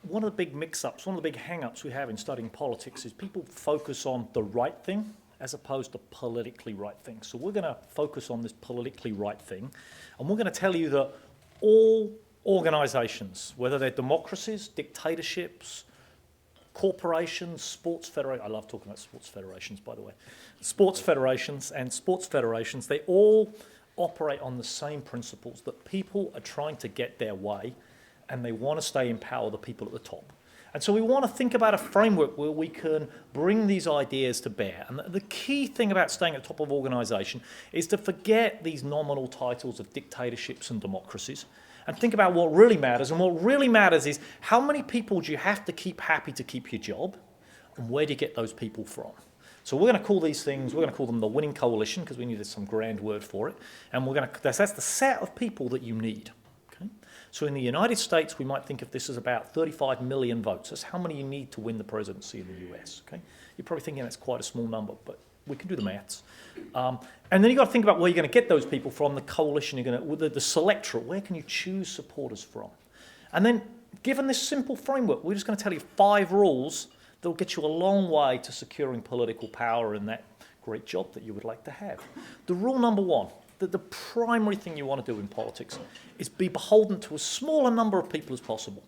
one of the big mix-ups, one of the big hang-ups we have in studying politics is people focus on the right thing as opposed to politically right thing. So we're going to focus on this politically right thing, and we're going to tell you that all organizations, whether they're democracies, dictatorships, corporations, sports federations, I love talking about sports federations, by the way, sports federations, they all operate on the same principles, that people are trying to get their way and they want to stay in power, the people at the top. And so we want to think about a framework where we can bring these ideas to bear. And the key thing about staying at the top of organisation is to forget these nominal titles of dictatorships and democracies and think about what really matters. And what really matters is how many people do you have to keep happy to keep your job, and where do you get those people from? So we're going to call these things, we're going to call them the winning coalition, because we needed some grand word for it. And that's the set of people that you need. Okay? So in the United States, we might think of this as about 35 million votes. That's how many you need to win the presidency in the US. Okay? You're probably thinking that's quite a small number, but we can do the maths. And then you've got to think about where you're going to get those people from, the coalition, you're going to, the selectorate, where can you choose supporters from? And then, given this simple framework, we're just going to tell you 5 rules that will get you a long way to securing political power and that great job that you would like to have. The rule number 1, that the primary thing you want to do in politics is be beholden to as small a number of people as possible.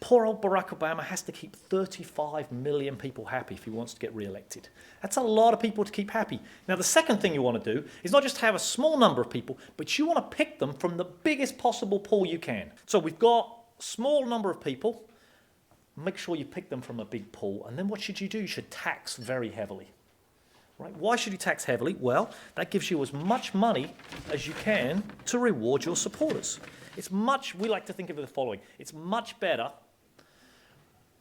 Poor old Barack Obama has to keep 35 million people happy if he wants to get re-elected. That's a lot of people to keep happy. Now, the second thing you want to do is not just have a small number of people, but you want to pick them from the biggest possible pool you can. So we've got a small number of people. Make sure you pick them from a big pool. And then what should you do? You should tax very heavily. Right? Why should you tax heavily? Well, that gives you as much money as you can to reward your supporters. We like to think of it the following. It's much better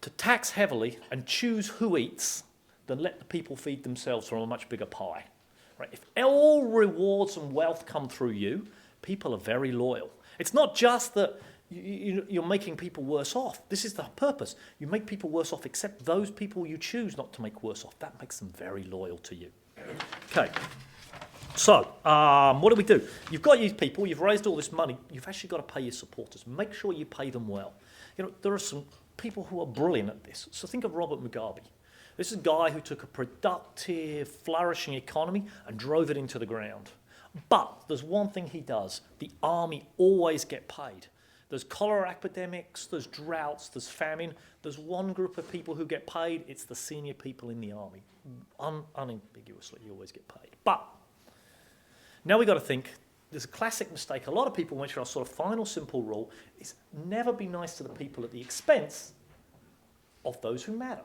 to tax heavily and choose who eats than let the people feed themselves from a much bigger pie. Right? If all rewards and wealth come through you, people are very loyal. It's not just that you're making people worse off. This is the purpose. You make people worse off, except those people you choose not to make worse off. That makes them very loyal to you. Okay. So, what do? You've got these people, you've raised all this money, you've actually got to pay your supporters. Make sure you pay them well. You know, there are some people who are brilliant at this. So think of Robert Mugabe. This is a guy who took a productive, flourishing economy and drove it into the ground. But there's one thing he does. The army always get paid. There's cholera epidemics, there's droughts, there's famine. There's one group of people who get paid. It's the senior people in the army. Unambiguously, you always get paid. But now we've got to think, there's a classic mistake. A lot of people, which are our sort of final simple rule, is never be nice to the people at the expense of those who matter.